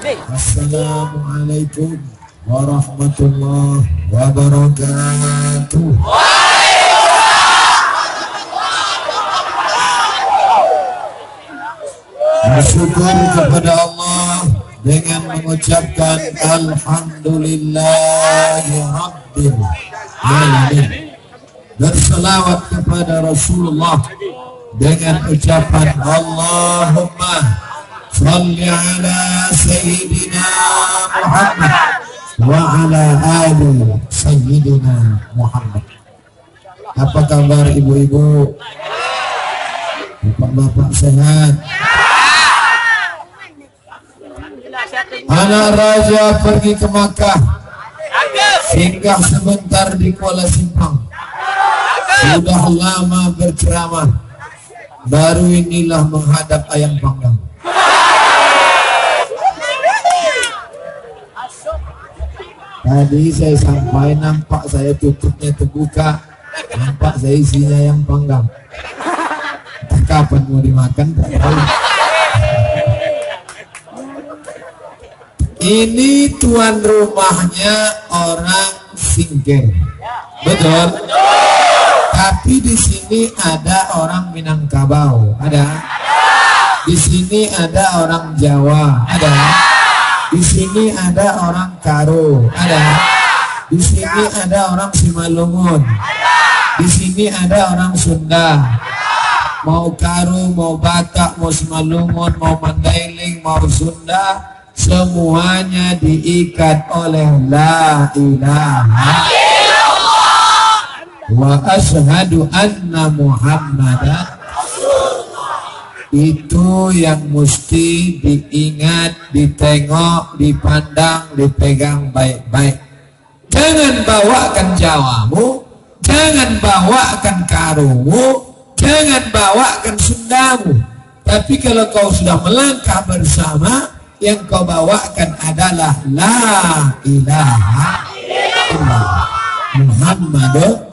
Assalamualaikum warahmatullahi wabarakatuh. Bersyukur kepada Allah dengan mengucapkan Alhamdulillahirabbil alamin. Berselawat kepada Rasulullah dengan ucapan Allahumma sholli ala Sayyidina Muhammad wa ala ali Sayyidina Muhammad. Apa kabar ibu-ibu? Bapak-bapak sehat? Anak raja pergi ke Makkah, singgah sebentar di Kuala Simpang. Sudah lama berceramah, baru inilah menghadap ayam panggang. Tadi saya sampai, nampak saya tutupnya terbuka, nampak saya isinya ayam panggang. Entah kapan mau dimakan, tak tahu. Ini tuan rumahnya orang Singkil, betul? Tapi di sini ada orang Minangkabau, ada. Di sini ada orang Jawa, ada. Di sini ada orang Karo, ada. Di sini ada orang Simalungun. Di sini ada orang Sunda. Mau Karo, mau Batak, mau Simalungun, mau Mandailing, mau Sunda, semuanya diikat oleh la ilaha wa asyhadu anna Muhammadan. Itu yang mesti diingat, ditengok, dipandang, dipegang baik-baik. Jangan bawakan Jawamu, jangan bawakan Karumu, jangan bawakan Sundamu. Tapi kalau kau sudah melangkah bersama, yang kau bawakan adalah la ilaha illallah Muhammadur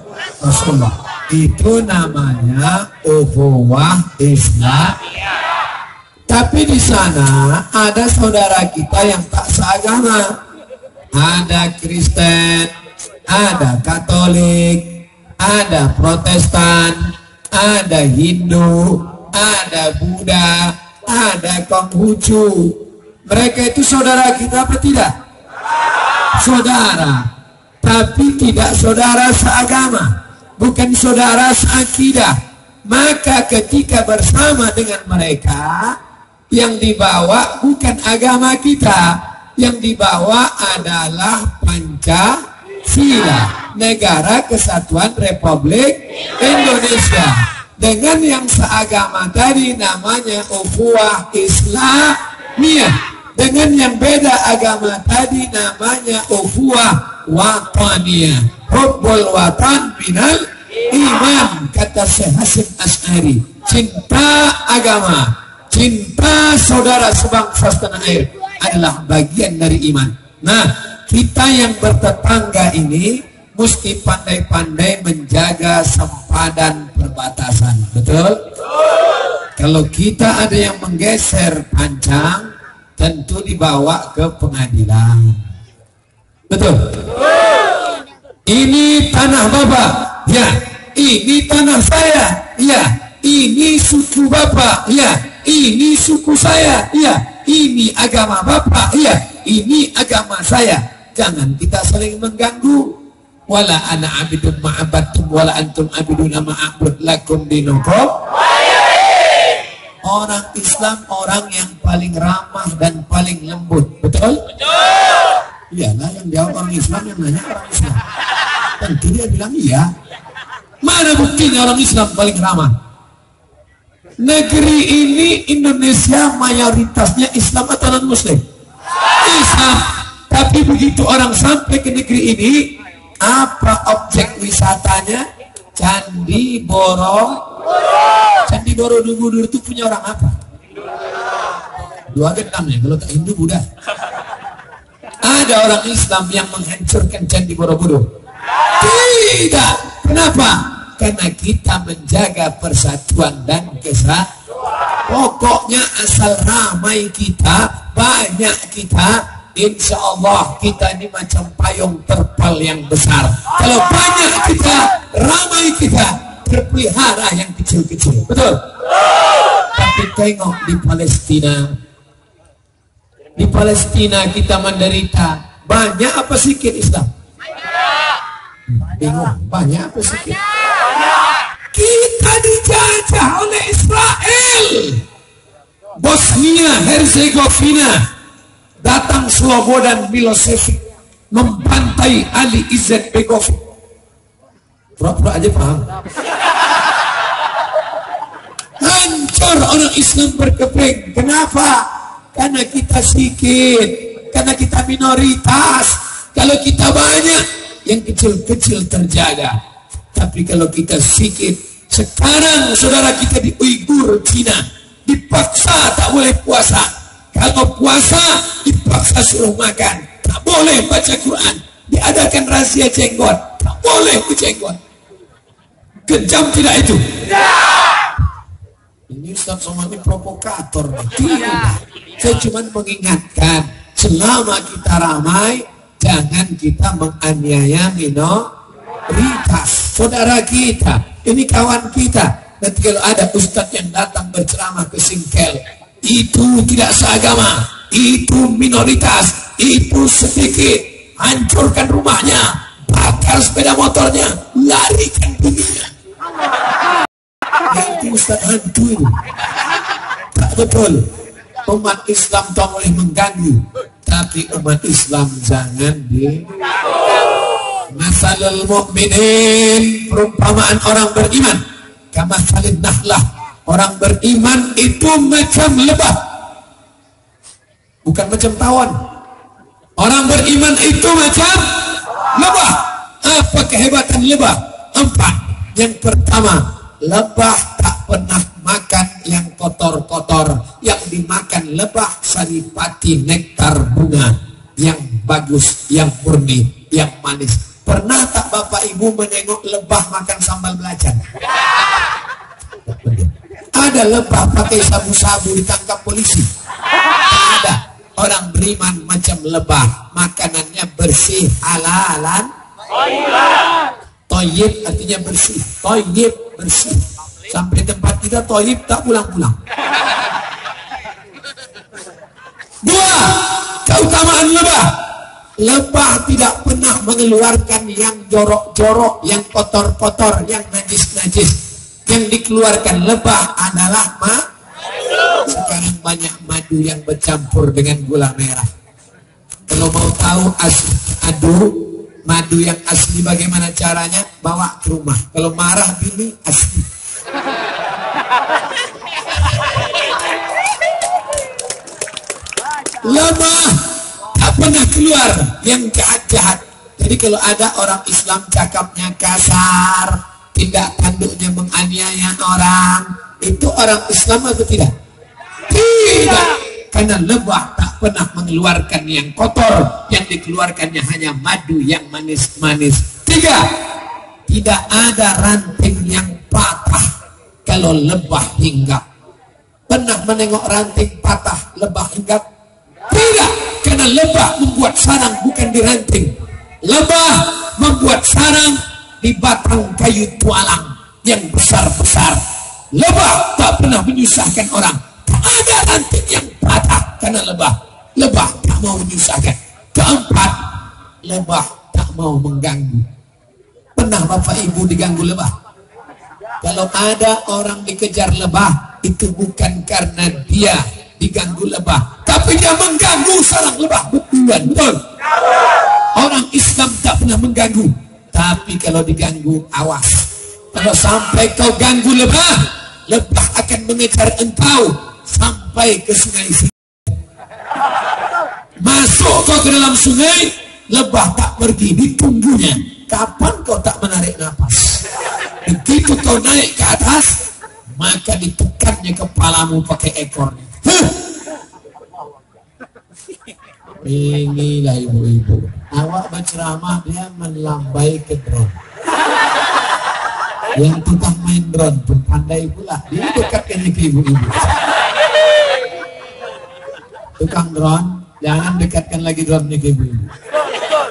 Rasulullah. Itu namanya ukhuwah Islam. Tapi di sana ada saudara kita yang tak seagama. Ada Kristen, ada Katolik, ada Protestan, ada Hindu, ada Buddha, ada Konghucu. Mereka itu saudara kita apa tidak? Saudara, tapi tidak saudara seagama, bukan saudara seakidah. Maka ketika bersama dengan mereka, yang dibawa bukan agama kita, yang dibawa adalah Pancasila, Negara Kesatuan Republik Indonesia. Dengan yang seagama tadi namanya ukhuwah Islamiyah. Dengan yang beda agama tadi namanya ukhuwah wataniyah. Hubbul watan minal iman, kata Syekh Hasyim Asy'ari. Cinta agama, cinta saudara sebangsa setanah air adalah bagian dari iman. Nah, kita yang bertetangga ini mesti pandai-pandai menjaga sempadan perbatasan. Betul? Kalau kita ada yang menggeser pancang, tentu dibawa ke pengadilan. Betul? Ini tanah Bapak, ya. Ini tanah saya, ya. Ini suku Bapak, ya. Ini suku saya, ya. Ini agama Bapak, ya. Ini agama saya. Jangan kita saling mengganggu. Wala ana abidun ma'abattum wala antum abidun ma'abud lakum dinukum. Orang Islam orang yang paling ramah dan paling lembut. Betul? Betul. Iyalah yang jawab orang Islam, yang nanya orang Islam. Tentu dia bilang iya. Mana buktinya orang Islam paling ramah? Negeri ini Indonesia mayoritasnya Islam atau non Muslim? Islam. Tapi begitu orang sampai ke negeri ini, apa objek wisatanya? Candi Borobudur. Candi Borobudur itu punya orang apa? Dua genam ya, kalau tak Hindu Buddha. Ada orang Islam yang menghancurkan Candi Borobudur? Tidak. Kenapa? Karena kita menjaga persatuan dan kesatuan. Pokoknya asal ramai kita, banyak kita, insya Allah kita ini macam payung terpal yang besar. Kalau banyak kita, ramai kita, terpelihara yang kecil-kecil. Betul? Tapi tengok di Palestina. Di Palestina kita menderita. Banyak apa sedikit Islam? Bingung, banyak apa sedikit? Kita dijajah oleh Israel. Bosnia Herzegovina, datang Slobodan Milosevic membantai Ali Izetbegovic. Pura-pura aja paham. Hancur orang Islam berkeping. Kenapa? Karena kita sedikit, karena kita minoritas. Kalau kita banyak, yang kecil-kecil terjaga. Tapi kalau kita sedikit, sekarang saudara kita di Uighur, Cina, dipaksa tak boleh puasa. Kalau puasa, dipaksa suruh makan. Tak boleh baca Quran. Diadakan razia jenggot. Tak boleh berjenggot. Kejam tidak itu? Ini Ustaz Somad ini provokator. Tidak. Saya cuma mengingatkan, selama kita ramai, jangan kita menganiaya minoritas. Saudara kita, ini kawan kita. Nanti kalau ada ustaz yang datang berceramah ke Singkel, itu tidak seagama, itu minoritas, itu sedikit, hancurkan rumahnya, bakar sepeda motornya, larikan dunia. Itu ustaz hantu itu. Tak betul. Umat Islam tak boleh mengganggu, tapi umat Islam jangan di masalul mu'minin, perumpamaan orang beriman, kama salin nahlah, orang beriman itu macam lebah, bukan macam tawon. Orang beriman itu macam lebah. Apa kehebatan lebah? 4. Yang pertama, lebah tak pernah makan yang kotor-kotor. Yang dimakan lebah saripati, nektar bunga yang bagus, yang murni, yang manis. Pernah tak Bapak Ibu menengok lebah makan sambal belacan? Ada lebah pakai sabu-sabu ditangkap polisi? Ada. Orang beriman macam lebah, makanannya bersih, halalan. Toyib artinya bersih. Toyib bersih. Sampai tempat kita toyib tak pulang-pulang. 2. Keutamaan lebah. Lebah tidak pernah mengeluarkan yang jorok-jorok, yang kotor-kotor, yang najis-najis. Yang dikeluarkan lebah adalah madu. Sekarang banyak madu yang bercampur dengan gula merah. Kalau mau tahu madu yang asli bagaimana caranya, bawa ke rumah. Kalau marah bini, asli. Lebah tak pernah keluar yang jahat-jahat. Jadi kalau ada orang Islam cakapnya kasar, tindak tanduknya menganiaya orang, itu orang Islam atau tidak? Tidak. Karena lebah tak pernah mengeluarkan yang kotor, yang dikeluarkannya hanya madu yang manis-manis. 3. Tidak ada ranting yang patah kalau lebah hinggap. Pernah menengok ranting patah lebah hinggap? Tidak. Karena lebah membuat sarang bukan di ranting. Lebah membuat sarang di batang kayu tualang yang besar-besar. Lebah tak pernah menyusahkan orang. Tak ada ranting yang patah karena lebah tak mau menyusahkan. 4. Lebah tak mau mengganggu. Pernah Bapak Ibu diganggu lebah? Kalau ada orang dikejar lebah, itu bukan karena dia diganggu lebah, tapi dia mengganggu sarang lebah. Betul? Orang Islam tak pernah mengganggu, tapi kalau diganggu, awas. Kalau sampai kau ganggu lebah, lebah akan mengejar engkau sampai ke sungai. Masuk kau ke dalam sungai, lebah tak pergi, ditunggunya. Kapan kau tak menarik nafas? Begitu kau naik ke atas, maka ditekannya kepalamu pakai ekornya. Inilah ibu-ibu, awak berceramah dia melambai ke drone. Yang tukang main drone pun pandai pula, dia dekatkan ke ibu-ibu. tukang drone, jangan dekatkan lagi drone-nya ke ibu.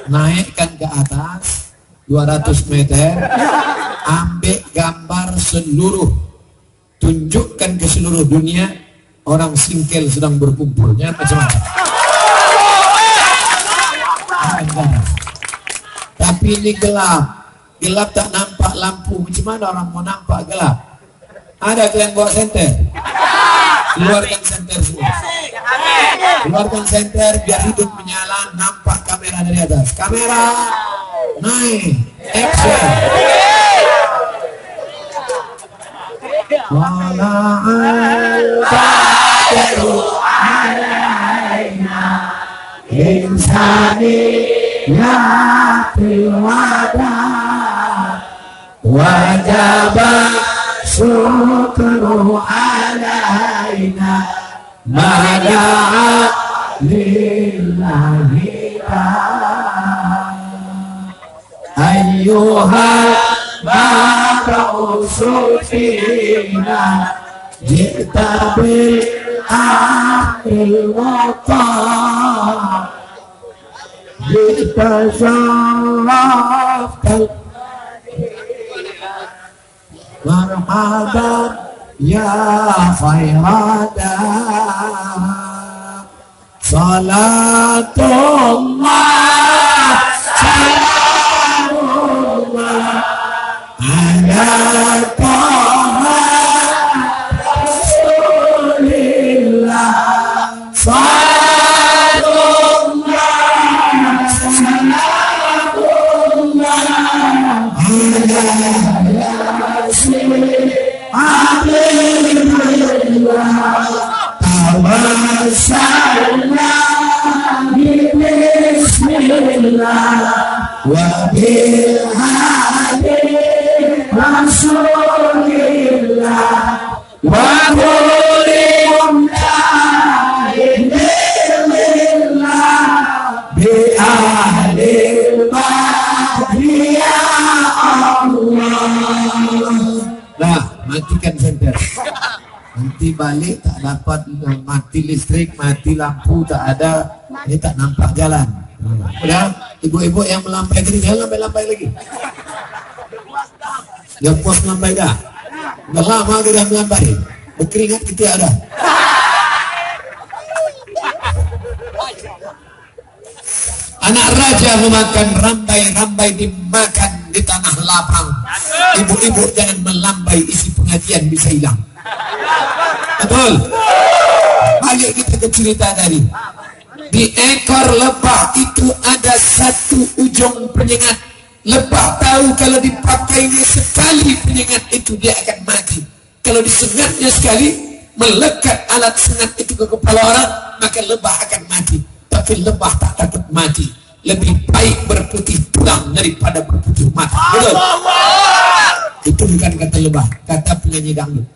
Naikkan ke atas 200 meter, ambil gambar seluruh, tunjukkan ke seluruh dunia orang singkel sedang berkumpulnya macam-macam. Tapi ini gelap tak nampak lampu. Macam mana orang mau nampak gelap? Ada kalian bawa senter? Keluarkan senter semua. Keluarkan senter biar hidup menyala, nampak kamera dari atas. Kamera naik, action. Wajib syukru alaina mada'a lillahi ayyuhal mab'usu fina jita bil akhil waqah jita syaraftal marhaban ya khairada salatullah salamullah ala taha rasulillah salatullah salamullah ala tawassalna bismillah wa bil hadi rasulillah wa qulim lillah bi ahli badri ya Allah. Nah, matikan senter. Nanti balik tak dapat, mati listrik, mati lampu tak ada, ini tak nampak jalan. Udah, ibu-ibu yang melambai tadi jangan lambai-lambai lagi. Yang puas melambai dah. Udah lama kita melambai, berkeringat kita ada. Anak raja memakan rambai-rambai dimakan di tanah lapang. Ibu-ibu jangan melambai, isi pengajian bisa hilang. Betul. Balik kita ke cerita tadi. Di ekor lebah itu ada satu ujung penyengat. Lebah tahu kalau dipakainya sekali penyengat itu dia akan mati. Kalau disengatnya sekali, melekat alat sengat itu ke kepala orang, maka lebah akan mati. Tapi lebah tak takut mati. Lebih baik berputih tulang daripada berputih mata. Betul. Itu bukan kata lebah, kata penyanyi dangdut.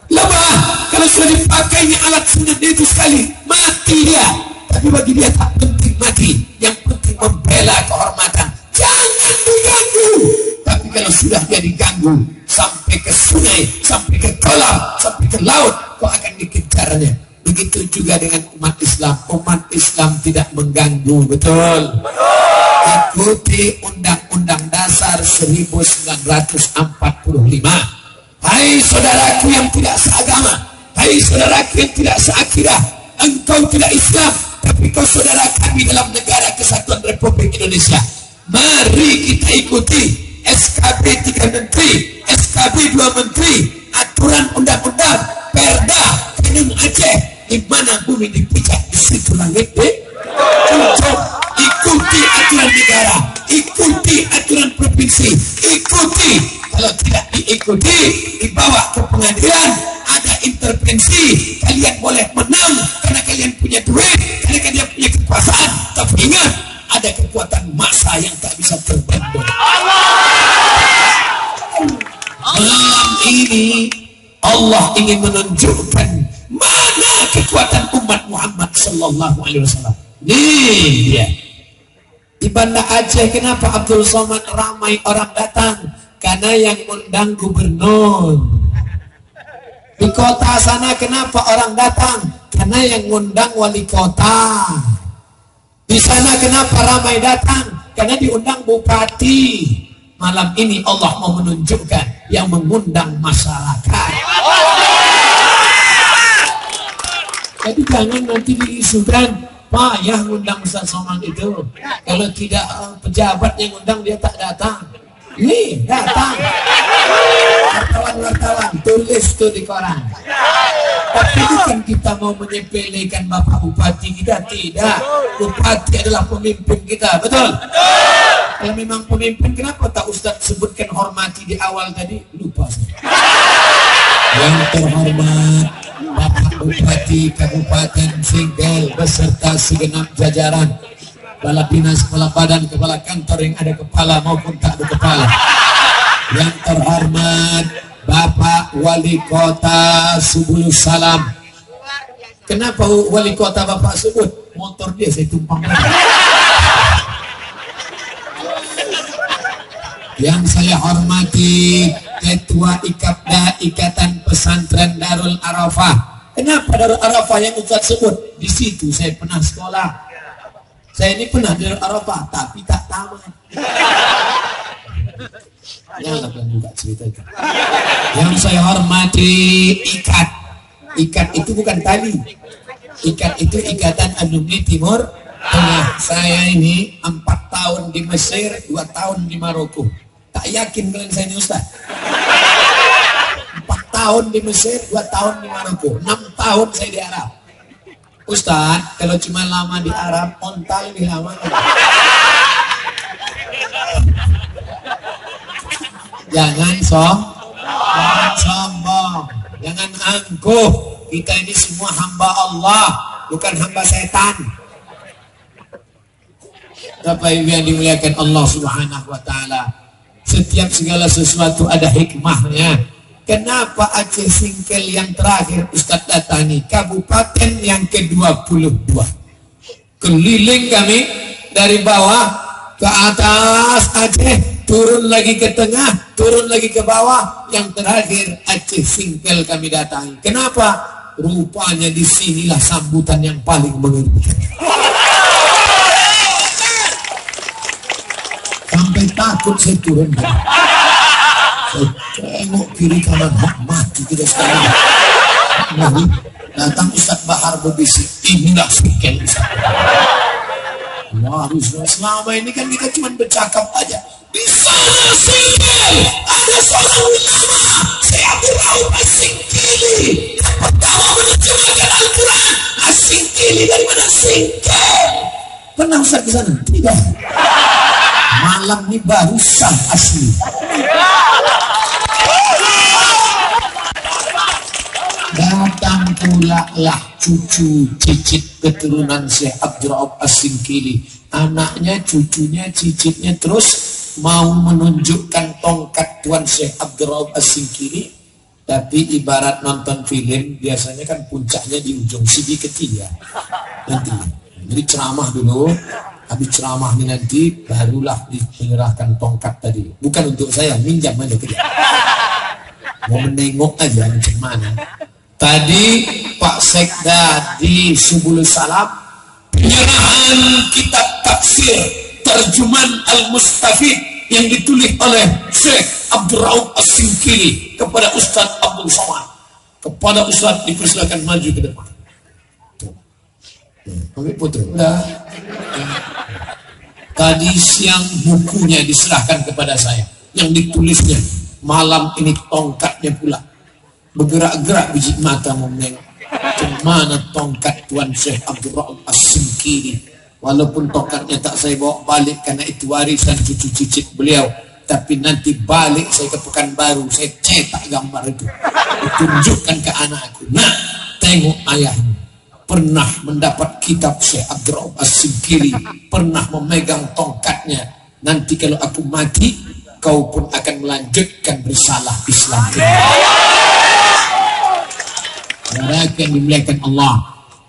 Lebah kalau sudah dipakainya alat sengat itu sekali, mati dia. Tapi bagi dia tak penting mati, yang penting membela kehormatan. Jangan diganggu. Tapi kalau sudah dia diganggu, sampai ke sungai, sampai ke kolam, sampai ke laut, kau akan dikejarnya. Begitu juga dengan umat Islam. Umat Islam tidak mengganggu. Betul. Ikuti Undang-Undang Dasar 1945. Hai saudaraku yang tidak seagama, hai saudaraku yang tidak seakidah, engkau tidak Islam, tapi kau saudara kami dalam negara Kesatuan Republik Indonesia. Mari kita ikuti SKB 3 Menteri, SKB 2 Menteri, aturan undang-undang, Perda, Kanun Aceh, di mana bumi dipijak, di situ langit dicucuk. Ikuti aturan negara, ikuti aturan provinsi, ikuti. Kalau tidak diikuti, dibawa ke pengadilan, ada intervensi. Kalian boleh menang karena kalian punya duit, karena kalian punya kekuasaan. Tapi ingat, ada kekuatan massa yang tak bisa terbendung. Malam ini Allah ingin menunjukkan mana kekuatan umat Muhammad Sallallahu Alaihi Wasallam. Nih dia. Di Banda Aceh, kenapa Abdul Somad ramai orang datang? Karena yang undang gubernur. Di kota sana kenapa orang datang? Karena yang ngundang wali kota. Di sana kenapa ramai datang? Karena diundang bupati. Malam ini Allah mau menunjukkan yang mengundang masyarakat. Jadi jangan nanti diisukan, Pak, ya ngundang Ustaz Somad itu. Kalau tidak pejabat yang ngundang dia tak datang. Nih, datang. Wartawan-wartawan, tulis tuh di koran. Tapi bukan kita mau menyepelekan Bapak Bupati kita, tidak. Bupati adalah pemimpin kita, betul? Kalau memang pemimpin, kenapa tak Ustaz sebutkan hormati di awal tadi? Lupa. Yang terhormat Bapak Bupati Kabupaten Singkil beserta segenap jajaran, kepala dinas, kepala badan, kepala kantor yang ada kepala maupun tak ada kepala. Yang terhormat Bapak Wali Kota Subulus Salam. Kenapa Wali Kota Bapak sebut? Motor dia saya tumpang lagi. Yang saya hormati Ketua IKAPDA, Ikatan Pesantren Darul Arafah. Kenapa Darul Arafah yang Ustaz sebut? Di situ saya pernah sekolah. Saya ini pernah di Darul Arafah, tapi tak tamat. Jangan buka cerita itu. Yang saya hormati IKAT. IKAT itu bukan tali. IKAT itu Ikatan Alumni Timur Tengah. Saya ini 4 tahun di Mesir, 2 tahun di Maroko. Tak yakin kalian saya ini Ustaz. 4 tahun di Mesir, 2 tahun di Maroko, 6 tahun saya di Arab. Ustaz, kalau cuma lama di Arab, onta lebih lama. Jangan sombong, jangan angkuh. Kita ini semua hamba Allah, bukan hamba setan. Bapak Ibu yang dimuliakan Allah Subhanahu wa Ta'ala, setiap segala sesuatu ada hikmahnya. Kenapa Aceh Singkil yang terakhir Ustaz datangi, kabupaten yang ke-22, keliling kami dari bawah ke atas Aceh, turun lagi ke tengah, turun lagi ke bawah, yang terakhir Aceh Singkil kami datangi. Kenapa? Rupanya disinilah sambutan yang paling mengerikan. Sampai takut saya turun. Saya tengok kiri kanan, mati kita sekarang. Datang Ustaz Bahar berbisik, inilah Singkil. Wah, selama ini kan kita cuma bercakap aja. Di sana Singkil ada seorang ulama, saya Abdurrahman As-Singkili, pertama menerjemahkan Al-Quran. As-Singkili dari mana? Singkil. Pernah Ustaz ke sana? Tidak. Malam ini baru sah asli. Datang pula lah cucu cicit keturunan Syekh Abdurrahman As-Singkili. Anaknya, cucunya, cicitnya terus mau menunjukkan tongkat Tuan Syekh Abdurrahman As-Singkili. Tapi ibarat nonton film, biasanya kan puncaknya di ujung CD ketiga. Nanti, jadi ceramah dulu. Habis ceramah ini nanti barulah menyerahkan tongkat tadi. Bukan untuk saya, minjam aja ke dia. Mau menengok aja macam mana. Tadi Pak Sekda di Subulus Salam, penyerahan kitab tafsir terjemahan Al-Mustafid yang ditulis oleh Syekh Abdurrahman As-Singkili kepada Ustaz Abdul Somad. Kepada Ustaz dipersilakan maju ke depan. Oke, putra. Udah. Tadi siang bukunya diserahkan kepada saya, yang ditulisnya. Malam ini tongkatnya pula bergerak-gerak biji mata menengok kemana tongkat Tuan Syekh Abdurrahman As-Singkili. Walaupun tongkatnya tak saya bawa balik karena itu warisan cucu cicit beliau, tapi nanti balik saya ke Pekanbaru, saya cetak gambar itu, tunjukkan ke anakku. Nah, tengok ayahmu pernah mendapat kitab Syekh Abdurrahman As-Singkili, pernah memegang tongkatnya. Nanti kalau aku mati, kau pun akan melanjutkan risalah Islam. Mereka yang dimuliakan Allah,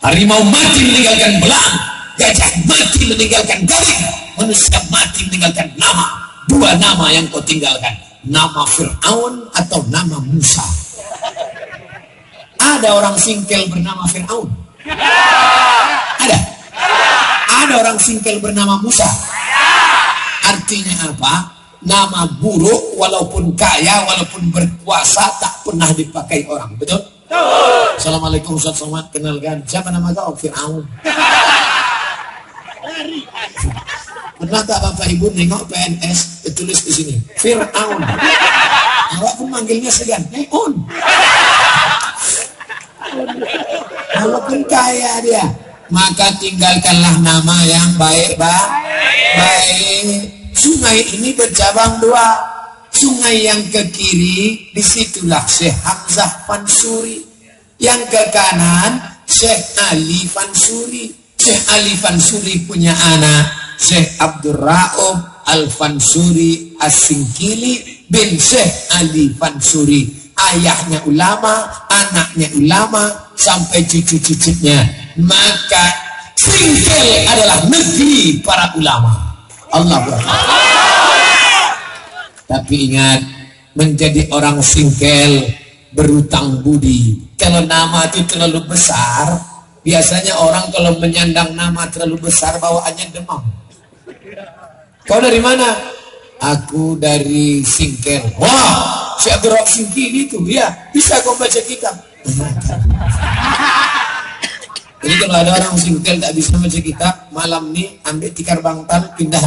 harimau mati meninggalkan belang, gajah mati meninggalkan garing, manusia mati meninggalkan nama. 2 nama yang kau tinggalkan, nama Fir'aun atau nama Musa. Ada orang singkel bernama Fir'aun? Ada? Ada orang singkel bernama Musa? Artinya apa? Nama buruk walaupun kaya, walaupun berkuasa tak pernah dipakai orang. Betul? Assalamualaikum Ustaz Somad, kenalkan siapa nama kau? Fir'aun. Pernah tak Bapak Ibu nengok PNS tertulis di sini Fir'aun? Awak pun manggilnya segan Fir'aun. Walaupun kaya dia, maka tinggalkanlah nama yang baik. Sungai ini bercabang dua. Sungai yang ke kiri disitulah Syekh Hamzah Fansuri, yang ke kanan Syekh Ali Fansuri. Syekh Ali Fansuri punya anak Syekh Abdul Rauf Al-Fansuri As-Singkili bin Syekh Ali Fansuri. Ayahnya ulama, anaknya ulama, sampai cucu-cucunya. Maka Singkil adalah negeri para ulama. Allah berkata. Tapi ingat, menjadi orang singkel berutang budi. Kalau nama itu terlalu besar, biasanya orang kalau menyandang nama terlalu besar bawaannya demam. Kau dari mana? Aku dari Singkel. Wah, si Abdul Rauf Singkili itu, ya bisa kau baca kitab. Jadi kalau ada orang Singkel tak bisa baca kitab, malam ini ambil tikar bangtal, pindah.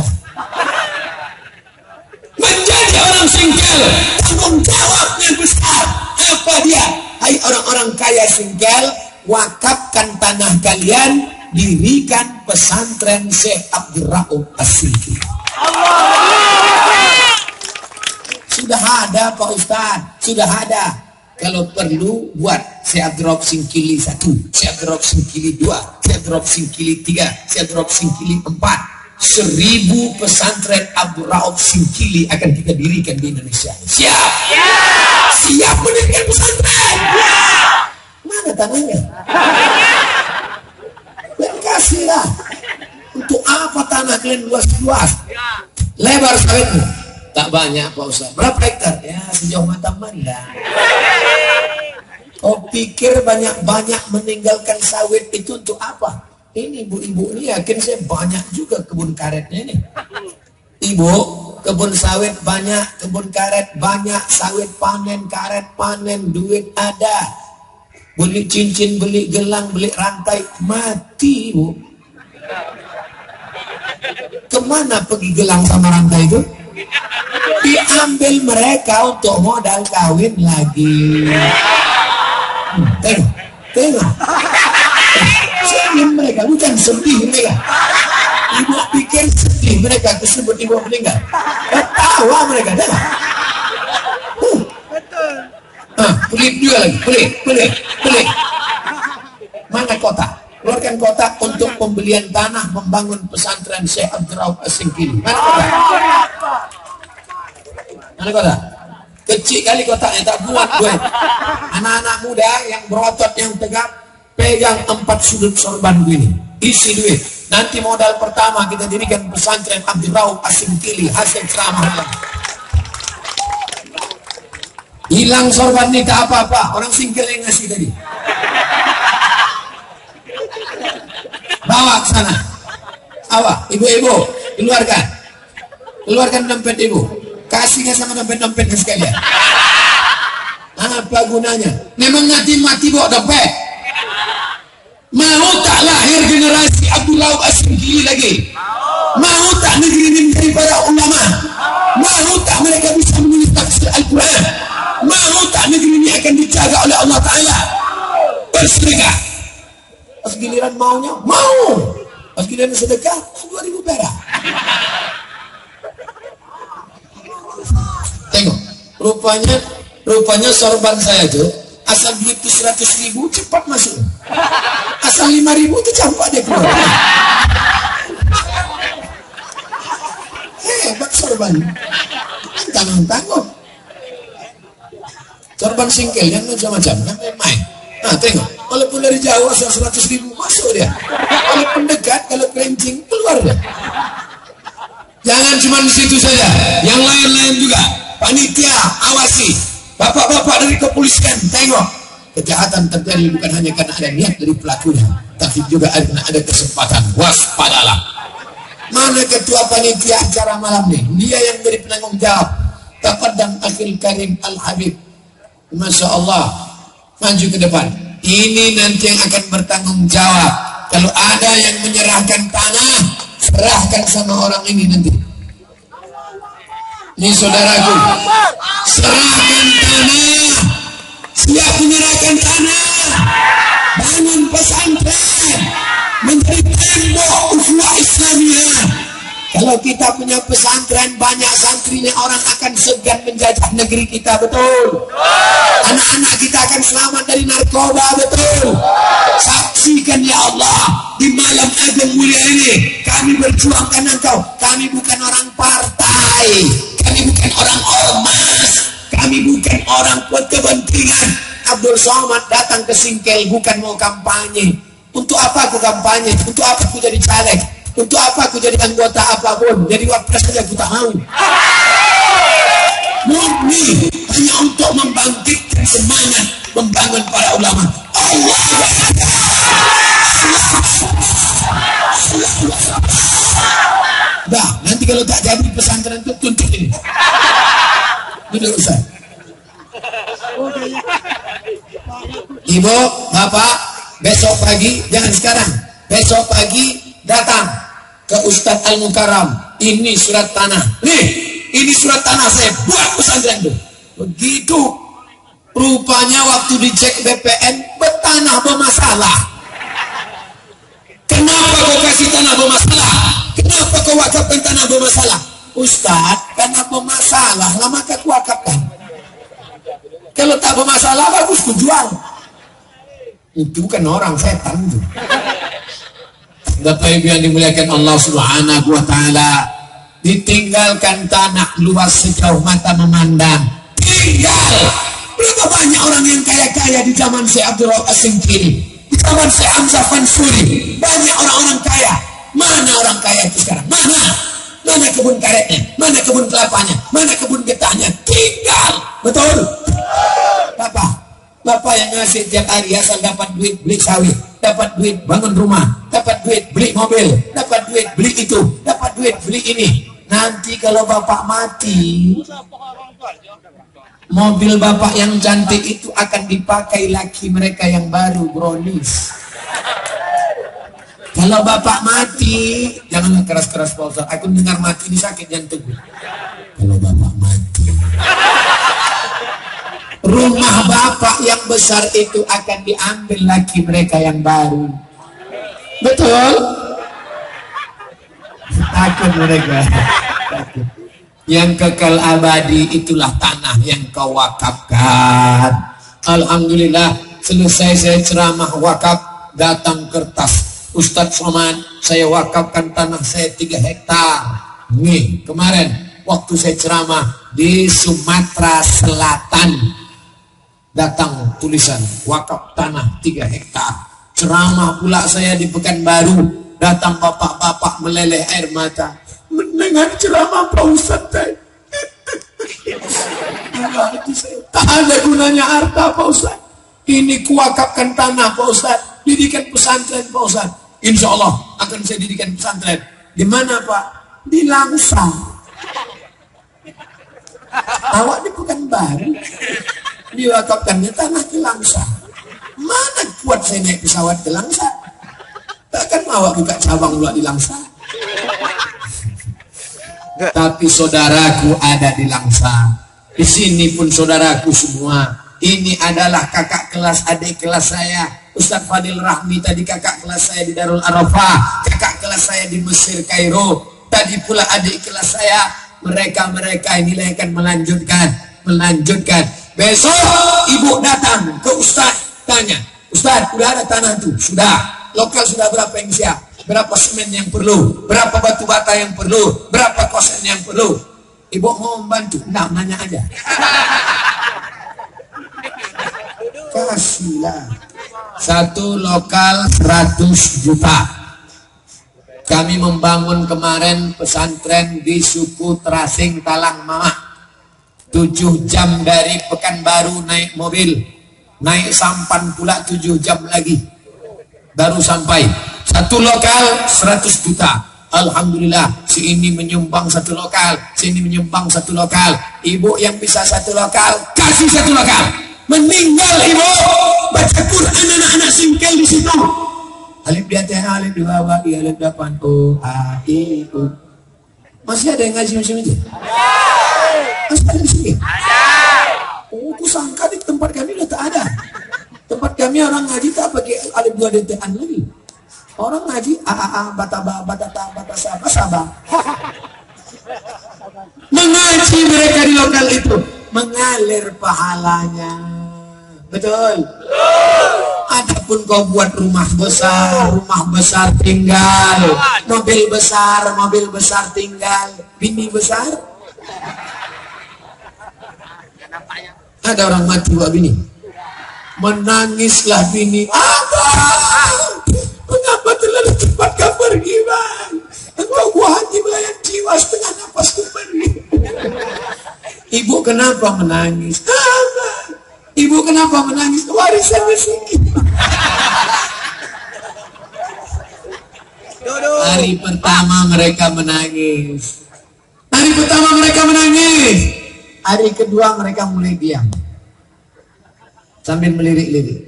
Menjadi orang Singkel, tanggung jawabnya besar. Apa dia? Hai orang-orang kaya Singkel, wakafkan tanah kalian, dirikan pesantren Syekh Abdul Rauf As-Singkili. Sudah ada Pak Ustaz, sudah ada. Kalau perlu buat Syekh Abdul Rauf Singkili 1, Syekh Abdul Rauf Singkili 2, Syekh Abdul Rauf Singkili 3, Syekh Abdul Rauf Singkili 4. 1000 pesantren Abdul Rauf Singkili akan kita dirikan di Indonesia. Siap? Siap mendirikan pesantren? Mana tanahnya? Dan kasihlah. Untuk apa tanah kalian luas-luas? Lebar sawitmu? Tak banyak Pak Ustaz. Berapa hektar? Ya sejauh mata mandang. Kau pikir banyak-banyak meninggalkan sawit itu untuk apa? Ini ibu-ibu ini yakin saya banyak juga kebun karetnya ini. Ibu, kebun sawit banyak, kebun karet banyak, sawit panen, karet panen, duit ada. Beli cincin, beli gelang, beli rantai, mati ibu. Kemana pergi gelang sama rantai itu? Diambil mereka untuk modal kawin lagi. Tengok. Sedih mereka, bukan sedih mereka. Ibu pikir sedih mereka tersebut ibu meninggal. Ketawa mereka, dah. Pelit juga lagi, pelit. Mana kota? Keluarkan kota untuk pembelian tanah membangun pesantren Syekh Abdul Rauf As-Singkili. Mana kota? Kecil kali kotanya, tak buat duit. Anak-anak muda yang berotot, yang tegap, pegang 4 sudut sorban begini, isi duit. Nanti modal pertama kita dirikan pesantren Abdul Rauf As-Singkili, hasil ceramah. Hilang sorban ini tak apa-apa, orang singkil yang ngasih tadi. Bawa ke sana. Awak, ibu-ibu, keluarkan dompet ibu. Kasihnya sama dompet-dompetnya sekalian. Apa gunanya? Memang nanti mati bawa dompet. Mau tak lahir generasi Abdul Rauf As-Singkili lagi? Mau tak negeri ini menjadi para ulama? Mau tak mereka bisa menulis tafsir Al-Quran? Mau tak negeri ini akan dijaga oleh Allah Ta'ala? Bersedekah. Pas giliran maunya, mau. Pas giliran sedekah, 2000 perak. Tengok, rupanya sorban saya tuh asal begitu 100.000 cepat masuk. Asal 5.000 itu campak dia keluar. Hebat sorban. Tanggung. Sorban singkel yang macam-macam, yang main. Nah tengok, walaupun dari jauh asal 100.000 masuk dia. Walaupun dekat, kalau kerincing keluar dia. Jangan cuma di situ saja, yang lain-lain juga. Panitia, awasi. Bapak-bapak dari kepolisian, tengok. kejahatan terjadi bukan hanya karena ada niat dari pelakunya, tapi juga karena ada kesempatan. Waspadalah. Mana ketua panitia acara malam nih? Dia yang beri penanggung jawab. Taqaddam akhil karim al-habib. Masya Allah. Maju ke depan. Ini nanti yang akan bertanggung jawab. Kalau ada yang menyerahkan tanah, serahkan sama orang ini nanti. Ini saudaraku, serahkan tanah. Siap menyerahkan tanah. Bangun pesantren menjadi tembok ukhuwah Islamiyah. Kalau kita punya pesantren, banyak santrinya, orang akan segan menjajah negeri kita, betul. Anak-anak kita akan selamat dari narkoba, betul. Saksikan ya Allah, di malam agung mulia ini kami berjuangkan engkau. Kami bukan orang partai, kami bukan orang ormas, kami bukan orang kepentingan. Abdul Somad datang ke Singkel bukan mau kampanye. Untuk apa aku kampanye? Untuk apa aku jadi caleg? Untuk apa aku jadi anggota apapun? Jadi wapres saja aku tak mau. Murni hanya untuk membangkitkan semangat membangun para ulama. Allah dah, nanti kalau tak jadi pesantren itu tuntut ini. Duduk Ustaz. Ibu, bapak, besok pagi, jangan sekarang, besok pagi datang ke Ustadz Al-Mukarram. Ini surat tanah. Nih, ini surat tanah saya buat pesantren tuh. Begitu rupanya waktu dicek BPN, bertanah bermasalah. Kenapa kau kasih tanah bermasalah? Kenapa kau wakafkan tanah bermasalah? Ustadz, karena bermasalah, lama aku wakafkan. Kalau tak bermasalah, bagus ku jual. Itu bukan orang, setan itu. Bapak Ibu yang dimuliakan Allah Subhanahu wa Ta'ala, ditinggalkan tanah luas sejauh mata memandang. Tinggal. Berapa banyak orang yang kaya-kaya di zaman Syekh Abdul Rahman As-Singkili, di zaman Syekh Hamzah Fansuri. Banyak orang-orang kaya. Mana orang kaya itu sekarang? Mana? Mana kebun karetnya? Mana kebun kelapanya? Mana kebun getahnya? Tinggal. Betul? Bapak yang ngasih tiap hari asal dapat duit beli sawit, dapat duit bangun rumah, dapat duit beli mobil, dapat duit beli itu, dapat duit beli ini. Nanti kalau bapak mati, mobil bapak yang cantik itu akan dipakai laki mereka yang baru, brownies. Kalau bapak mati, jangan keras-keras Pak Ustaz. Aku dengar mati ini sakit jantung. Kalau bapak mati, rumah bapak yang besar itu akan diambil lagi mereka yang baru. Betul? Takut mereka. Takut. Yang kekal abadi itulah tanah yang kau wakafkan. Alhamdulillah, selesai saya ceramah wakaf, datang kertas. Ustadz Somad, saya wakafkan tanah saya 3 hektar. Nih, kemarin waktu saya ceramah di Sumatera Selatan, datang tulisan wakaf tanah 3 hektar. Ceramah pula saya di Pekanbaru, datang bapak-bapak meleleh air mata mendengar ceramah Pak Ustadz. Tak ada gunanya harta Pak Ustadz. Ini kuwakafkan tanah Pak Ustadz, didikan pesantren Pak Ustadz. Insya Allah akan saya didikan pesantren. Di mana Pak? Di Langsang. Awak di Pekanbaru, diwakafkannya tanah ke Langsang. Mana kuat saya naik pesawat ke Langsang? Takkan awak buka cabang pula di Langsang. Tapi saudaraku ada di Langsang. Di sini pun saudaraku semua. Ini adalah kakak kelas, adik kelas saya, Ustadz Fadil Rahmi. Tadi kakak kelas saya di Darul Arafah, kakak kelas saya di Mesir, Kairo. Tadi pula adik kelas saya. Mereka inilah yang akan melanjutkan. Besok ibu datang ke Ustadz, tanya, Ustadz, udah ada tanah tuh? Sudah. Lokal sudah berapa yang siap? Berapa semen yang perlu? Berapa batu bata yang perlu? Berapa kosen yang perlu? Ibu mau membantu? Nah, nanya aja. Kasihlah. 1 lokal 100 juta. Kami membangun kemarin pesantren di suku Terasing Talang Mama. 7 jam dari Pekanbaru naik mobil. naik sampan pula 7 jam lagi baru sampai. Satu lokal 100 juta. Alhamdulillah, si ini menyumbang 1 lokal, si ini menyumbang 1 lokal. Ibu yang bisa 1 lokal, kasih 1 lokal. Meninggal ibu, baca Quran anak-anak singkel di situ. Alif di atas, alif di bawah, alif depan, o, a, i, u. Masih ada yang ngaji macam itu? Masih ada di sini? Oh, aku sangka di tempat kami udah tak ada. Tempat kami orang ngaji tak pakai alif 2 detekan lagi. Orang ngaji a bataba batata batasaba sabah. Mengaji mereka di lokal itu mengalir pahalanya. Betul. Adapun kau buat rumah besar tinggal, mobil besar tinggal, bini besar. Ada orang mati buat bini. Menangislah bini. Abang, mengapa terlalu cepat kau pergi, bang? Engkau buah hati melayang jiwa, setengah nafasku pergi. Ibu kenapa menangis? Abang, ibu kenapa menangis? Warisan sedikit. Hari pertama mereka menangis. Hari kedua mereka mulai diam sambil melirik-lirik.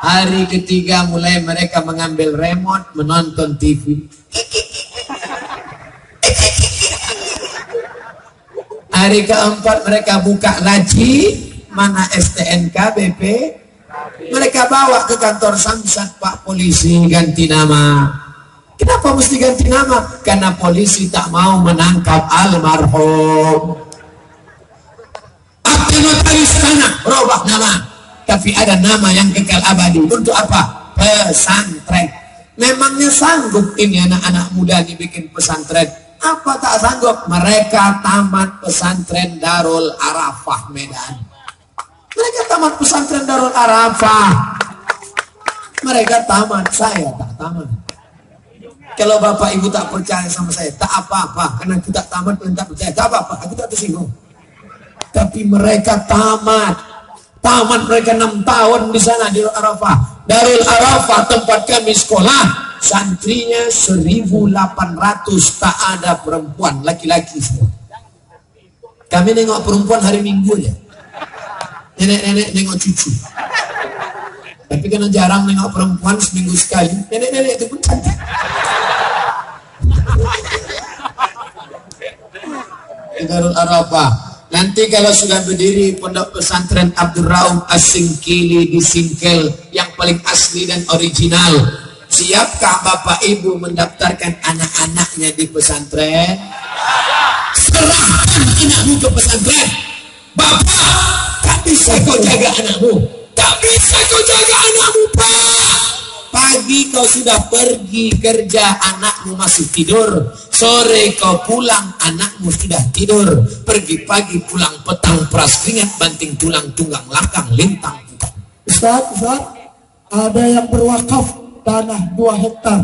Hari ketiga mulai mereka mengambil remote menonton TV. Hari keempat mereka buka laci, mana STNK, BP. Mereka bawa ke kantor Samsat, Pak Polisi ganti nama. Kenapa mesti ganti nama? Karena polisi tak mau menangkap almarhum. Apa notaris tanah berubah nama, tapi ada nama yang kekal abadi. Untuk apa? Pesantren. Memangnya sanggup ini anak-anak muda dibikin pesantren? Apa tak sanggup? Mereka tamat pesantren Darul Arafah Medan. Mereka tamat pesantren Darul Arafah. Mereka tamat, saya tak tamat. Kalau bapak ibu tak percaya sama saya, tak apa-apa. Karena kita tamat dan tak percaya, tak apa-apa. Aku tak tersinggung. Tapi mereka tamat mereka 6 tahun di sana di Darul Arafah. Darul Arafah tempat kami sekolah, santrinya 1.800, tak ada perempuan, laki-laki semua. Kami nengok perempuan hari Minggu ya. Nenek-nenek nengok cucu. Tapi karena jarang nengok perempuan seminggu sekali, nenek-nenek itu pun cantik. Darul Arafah. Nanti kalau sudah berdiri pondok pesantren Abdul Rauf As-Singkili di Singkel yang paling asli dan original, siapkah bapak ibu mendaftarkan anak-anaknya di pesantren? Serahkan anakmu ke pesantren. Bapak, tak bisa kau jaga anakmu. Tak bisa kau jaga anakmu, Pak. Pagi kau sudah pergi kerja, anakmu masih tidur. Sore kau pulang, anakmu sudah tidur. Pergi pagi, pulang petang, peras keringat, banting tulang, tunggang langkang, lintang. Ustaz, ada yang berwakaf tanah 2 hektar.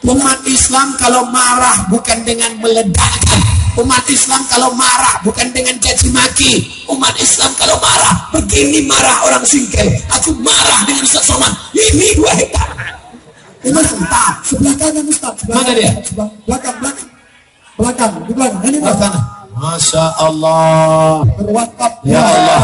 Umat Islam kalau marah bukan dengan meledakkan. Umat Islam kalau marah bukan dengan caci maki. Umat Islam kalau marah begini, marah orang Singkel. Aku marah dengan Ustaz Somad. Ini 2 hektar. Ini Ustaz, sebelah kanan Ustaz. Mana dia? Belakang, di belakang. Ini Masya Allah. berwakaf. Ya Allah.